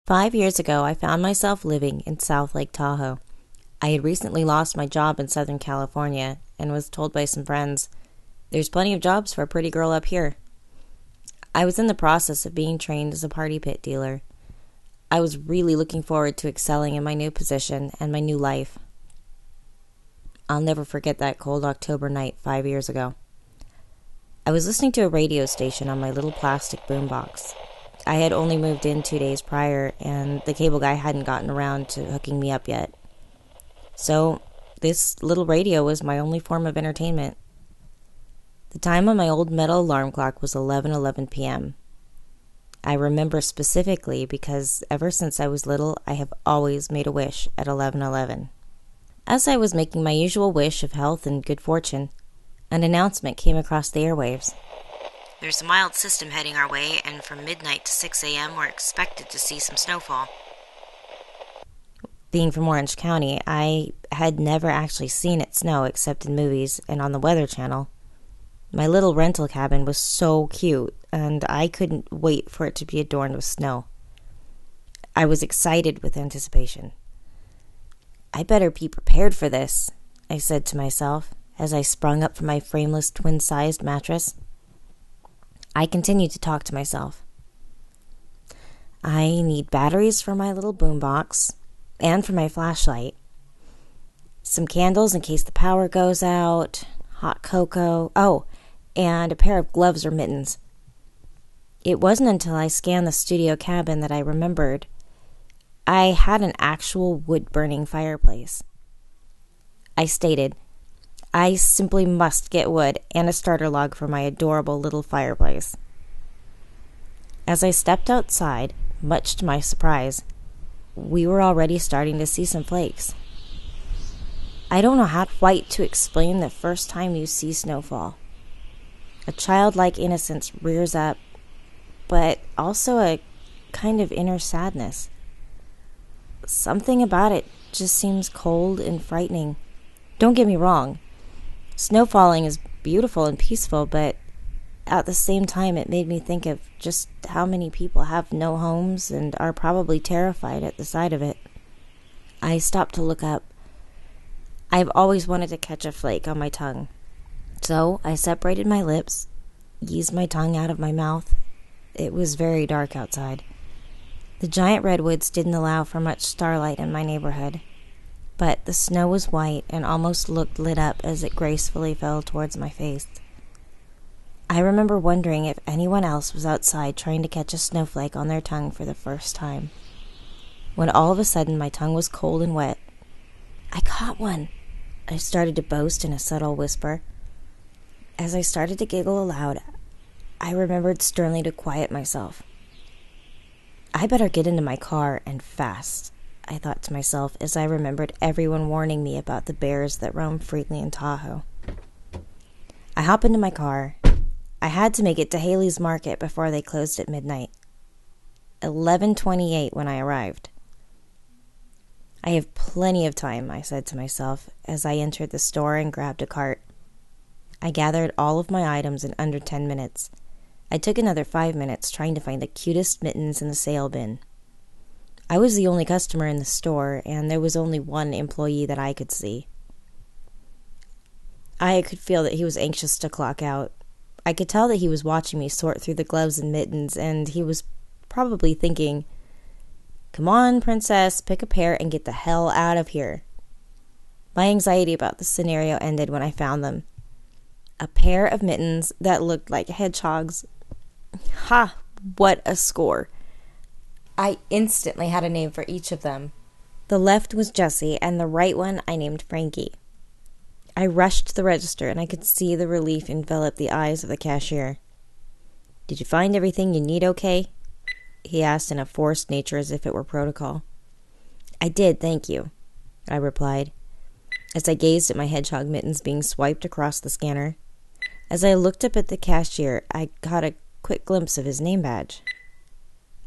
5 years ago, I found myself living in South Lake Tahoe. I had recently lost my job in Southern California and was told by some friends, "There's plenty of jobs for a pretty girl up here." I was in the process of being trained as a party pit dealer. I was really looking forward to excelling in my new position and my new life. I'll never forget that cold October night 5 years ago. I was listening to a radio station on my little plastic boombox. I had only moved in 2 days prior, and the cable guy hadn't gotten around to hooking me up yet. So, this little radio was my only form of entertainment. The time on my old metal alarm clock was 11:11 p.m. I remember specifically because ever since I was little, I have always made a wish at 11:11. As I was making my usual wish of health and good fortune, an announcement came across the airwaves. "There's a mild system heading our way, and from midnight to 6 a.m. we're expected to see some snowfall." Being from Orange County, I had never actually seen it snow except in movies and on the Weather Channel. My little rental cabin was so cute, and I couldn't wait for it to be adorned with snow. I was excited with anticipation. "I better be prepared for this," I said to myself as I sprung up from my frameless twin-sized mattress. I continued to talk to myself. I need batteries for my little boombox and for my flashlight. Some candles in case the power goes out, hot cocoa, and a pair of gloves or mittens. It wasn't until I scanned the studio cabin that I remembered I had an actual wood-burning fireplace. I stated, I simply must get wood and a starter log for my adorable little fireplace. As I stepped outside, much to my surprise, we were already starting to see some flakes. I don't know how quite to explain the first time you see snowfall. A childlike innocence rears up, but also a kind of inner sadness. Something about it just seems cold and frightening. Don't get me wrong. Snow falling is beautiful and peaceful, but at the same time it made me think of just how many people have no homes and are probably terrified at the sight of it. I stopped to look up. I've always wanted to catch a flake on my tongue. So I separated my lips, eased my tongue out of my mouth. It was very dark outside. The giant redwoods didn't allow for much starlight in my neighborhood, but the snow was white and almost looked lit up as it gracefully fell towards my face. I remember wondering if anyone else was outside trying to catch a snowflake on their tongue for the first time, when all of a sudden my tongue was cold and wet. "I caught one," I started to boast in a subtle whisper. As I started to giggle aloud, I remembered sternly to quiet myself. I better get into my car, and fast, I thought to myself as I remembered everyone warning me about the bears that roam freely in Tahoe. I hop into my car. I had to make it to Haley's Market before they closed at midnight. 11:28 when I arrived. I have plenty of time, I said to myself as I entered the store and grabbed a cart. I gathered all of my items in under 10 minutes. I took another 5 minutes trying to find the cutest mittens in the sale bin. I was the only customer in the store, and there was only one employee that I could see. I could feel that he was anxious to clock out. I could tell that he was watching me sort through the gloves and mittens, and he was probably thinking, "Come on, princess, pick a pair and get the hell out of here." My anxiety about the scenario ended when I found them. A pair of mittens that looked like hedgehogs. Ha! What a score! I instantly had a name for each of them. The left was Jessie, and the right one I named Frankie. I rushed to the register, and I could see the relief envelop the eyes of the cashier. "Did you find everything you need okay?" he asked in a forced nature as if it were protocol. "I did, thank you," I replied, as I gazed at my hedgehog mittens being swiped across the scanner. As I looked up at the cashier, I caught a quick glimpse of his name badge.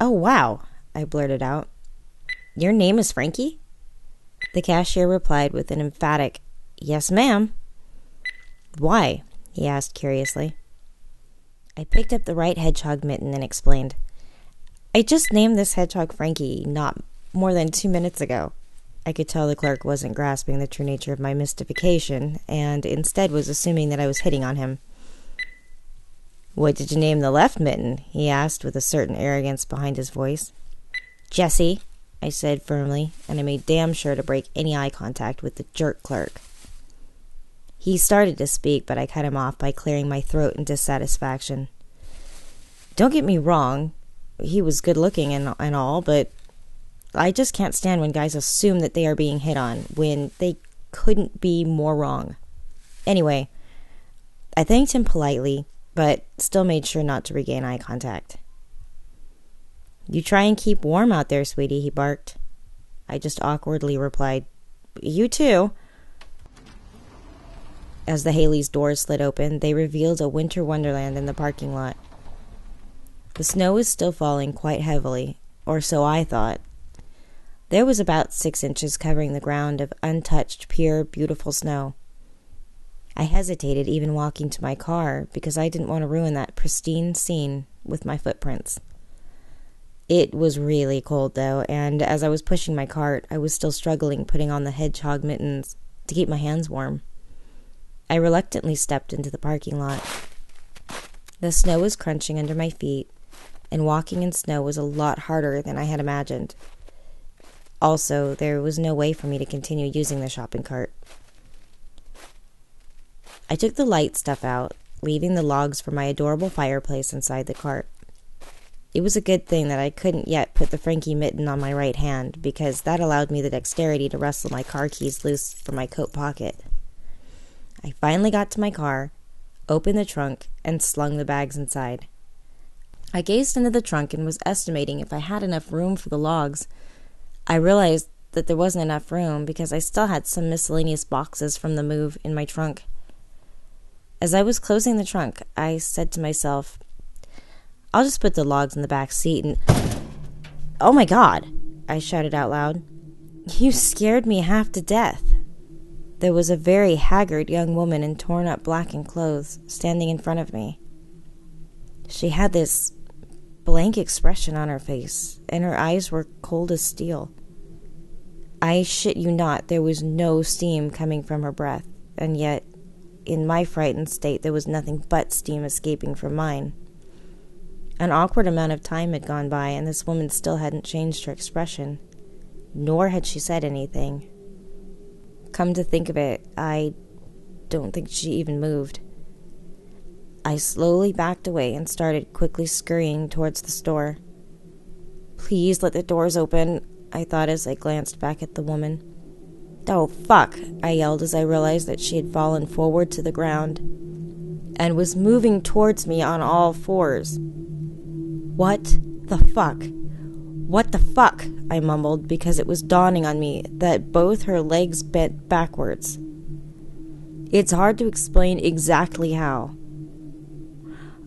"Oh, wow," I blurted out. "Your name is Frankie?" The cashier replied with an emphatic, "Yes, ma'am." "Why?" he asked curiously. I picked up the right hedgehog mitten and explained, I just named this hedgehog Frankie not more than 2 minutes ago. I could tell the clerk wasn't grasping the true nature of my mystification, and instead was assuming that I was hitting on him. "What did you name the left mitten?" he asked with a certain arrogance behind his voice. "Jessie," I said firmly, and I made damn sure to break any eye contact with the jerk clerk. He started to speak, but I cut him off by clearing my throat in dissatisfaction. Don't get me wrong, he was good-looking and all, but I just can't stand when guys assume that they are being hit on when they couldn't be more wrong. Anyway, I thanked him politely, but still made sure not to regain eye contact. "You try and keep warm out there, sweetie," he barked. I just awkwardly replied, "You too." As the Haley's doors slid open, they revealed a winter wonderland in the parking lot. The snow was still falling quite heavily, or so I thought. There was about 6 inches covering the ground of untouched, pure, beautiful snow. I hesitated even walking to my car because I didn't want to ruin that pristine scene with my footprints. It was really cold, though, and as I was pushing my cart, I was still struggling putting on the hedgehog mittens to keep my hands warm. I reluctantly stepped into the parking lot. The snow was crunching under my feet, and walking in snow was a lot harder than I had imagined. Also, there was no way for me to continue using the shopping cart. I took the light stuff out, leaving the logs for my adorable fireplace inside the cart. It was a good thing that I couldn't yet put the Frankie mitten on my right hand, because that allowed me the dexterity to wrestle my car keys loose from my coat pocket. I finally got to my car, opened the trunk, and slung the bags inside. I gazed into the trunk and was estimating if I had enough room for the logs. I realized that there wasn't enough room because I still had some miscellaneous boxes from the move in my trunk. As I was closing the trunk, I said to myself, "I'll just put the logs in the back seat and—" "Oh my God!" I shouted out loud. "You scared me half to death." There was a very haggard young woman in torn-up blackened clothes standing in front of me. She had this blank expression on her face, and her eyes were cold as steel. I shit you not, there was no steam coming from her breath, and yet, in my frightened state, there was nothing but steam escaping from mine. An awkward amount of time had gone by, and this woman still hadn't changed her expression, nor had she said anything. Come to think of it, I don't think she even moved. I slowly backed away and started quickly scurrying towards the store. "Please let the doors open," I thought as I glanced back at the woman. "Oh, fuck," I yelled as I realized that she had fallen forward to the ground and was moving towards me on all fours. "What the fuck? What the fuck?" I mumbled because it was dawning on me that both her legs bent backwards. It's hard to explain exactly how.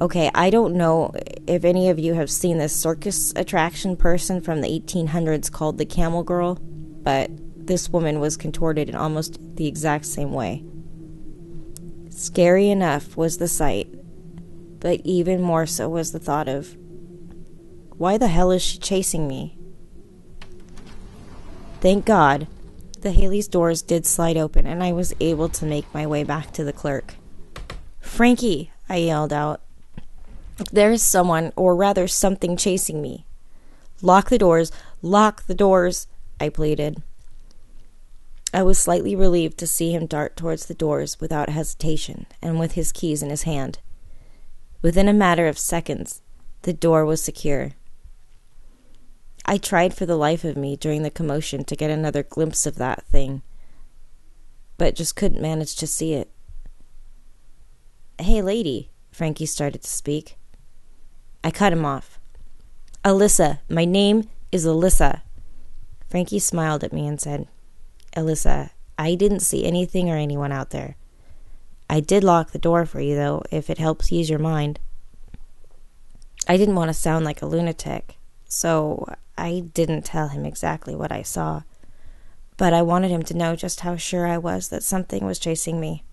Okay, I don't know if any of you have seen this circus attraction person from the 1800s called the Camel Girl, but this woman was contorted in almost the exact same way. Scary enough was the sight, but even more so was the thought of, why the hell is she chasing me? Thank God, the Haley's doors did slide open, and I was able to make my way back to the clerk. "Frankie," I yelled out. "There is someone, or rather something, chasing me. Lock the doors, I pleaded. I was slightly relieved to see him dart towards the doors without hesitation and with his keys in his hand. Within a matter of seconds, the door was secure. I tried for the life of me during the commotion to get another glimpse of that thing, but just couldn't manage to see it. "Hey, lady," Frankie started to speak. I cut him off. "Alyssa, my name is Alyssa." Frankie smiled at me and said, "Alyssa, I didn't see anything or anyone out there. I did lock the door for you, though, if it helps ease your mind." I didn't want to sound like a lunatic, so I didn't tell him exactly what I saw, but I wanted him to know just how sure I was that something was chasing me.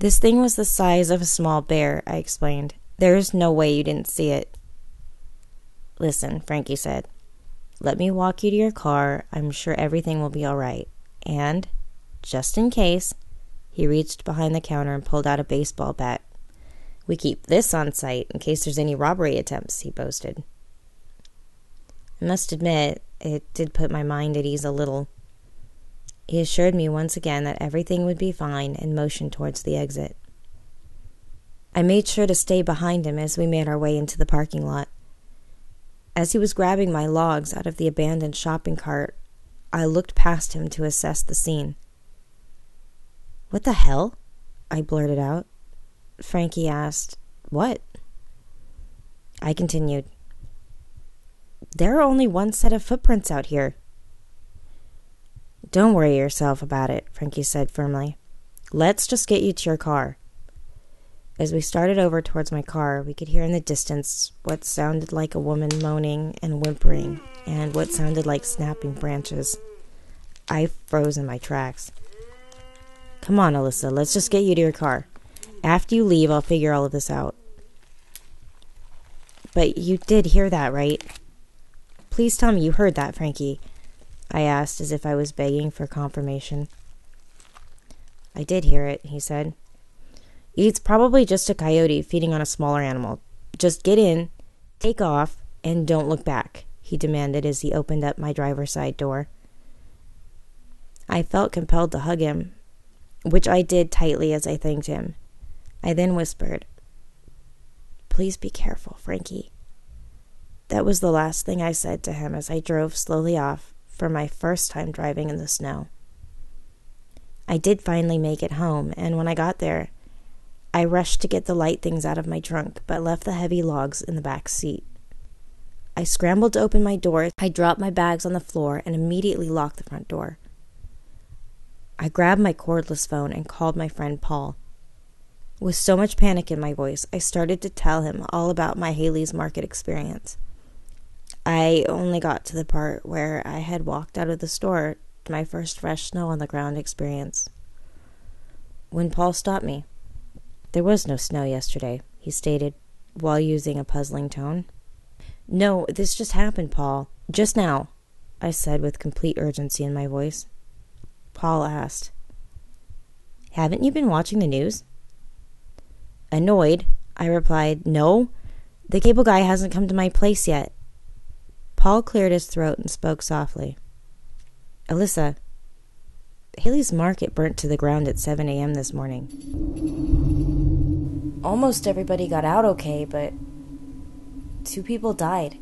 "This thing was the size of a small bear," I explained. "There is no way you didn't see it." Listen, Frankie said. Let me walk you to your car. I'm sure everything will be all right. And, just in case, he reached behind the counter and pulled out a baseball bat. We keep this on site in case there's any robbery attempts, he boasted. I must admit, it did put my mind at ease a little. He assured me once again that everything would be fine and motioned towards the exit. I made sure to stay behind him as we made our way into the parking lot. As he was grabbing my logs out of the abandoned shopping cart, I looked past him to assess the scene. "What the hell?" I blurted out. Frankie asked, "What?" I continued. "There are only one set of footprints out here." "Don't worry yourself about it," Frankie said firmly. "Let's just get you to your car." As we started over towards my car, we could hear in the distance what sounded like a woman moaning and whimpering, and what sounded like snapping branches. I froze in my tracks. "Come on, Alyssa, let's just get you to your car. After you leave, I'll figure all of this out." "But you did hear that, right?" "Please tell me you heard that, Frankie," I asked as if I was begging for confirmation. "I did hear it," he said. "It's probably just a coyote feeding on a smaller animal. Just get in, take off, and don't look back," he demanded as he opened up my driver's side door. I felt compelled to hug him, which I did tightly as I thanked him. I then whispered, "Please be careful, Frankie." That was the last thing I said to him as I drove slowly off for my first time driving in the snow. I did finally make it home, and when I got there, I rushed to get the light things out of my trunk, but left the heavy logs in the back seat. I scrambled to open my door. I dropped my bags on the floor and immediately locked the front door. I grabbed my cordless phone and called my friend Paul. With so much panic in my voice, I started to tell him all about my Haley's Market experience. I only got to the part where I had walked out of the store to my first fresh snow on the ground experience, when Paul stopped me. "There was no snow yesterday," he stated, while using a puzzling tone. "No, this just happened, Paul. Just now," I said with complete urgency in my voice. Paul asked, "Haven't you been watching the news?" Annoyed, I replied, "No, the cable guy hasn't come to my place yet." Paul cleared his throat and spoke softly. "Alyssa, Haley's Market burnt to the ground at 7 a.m. this morning. Almost everybody got out okay, but 2 people died.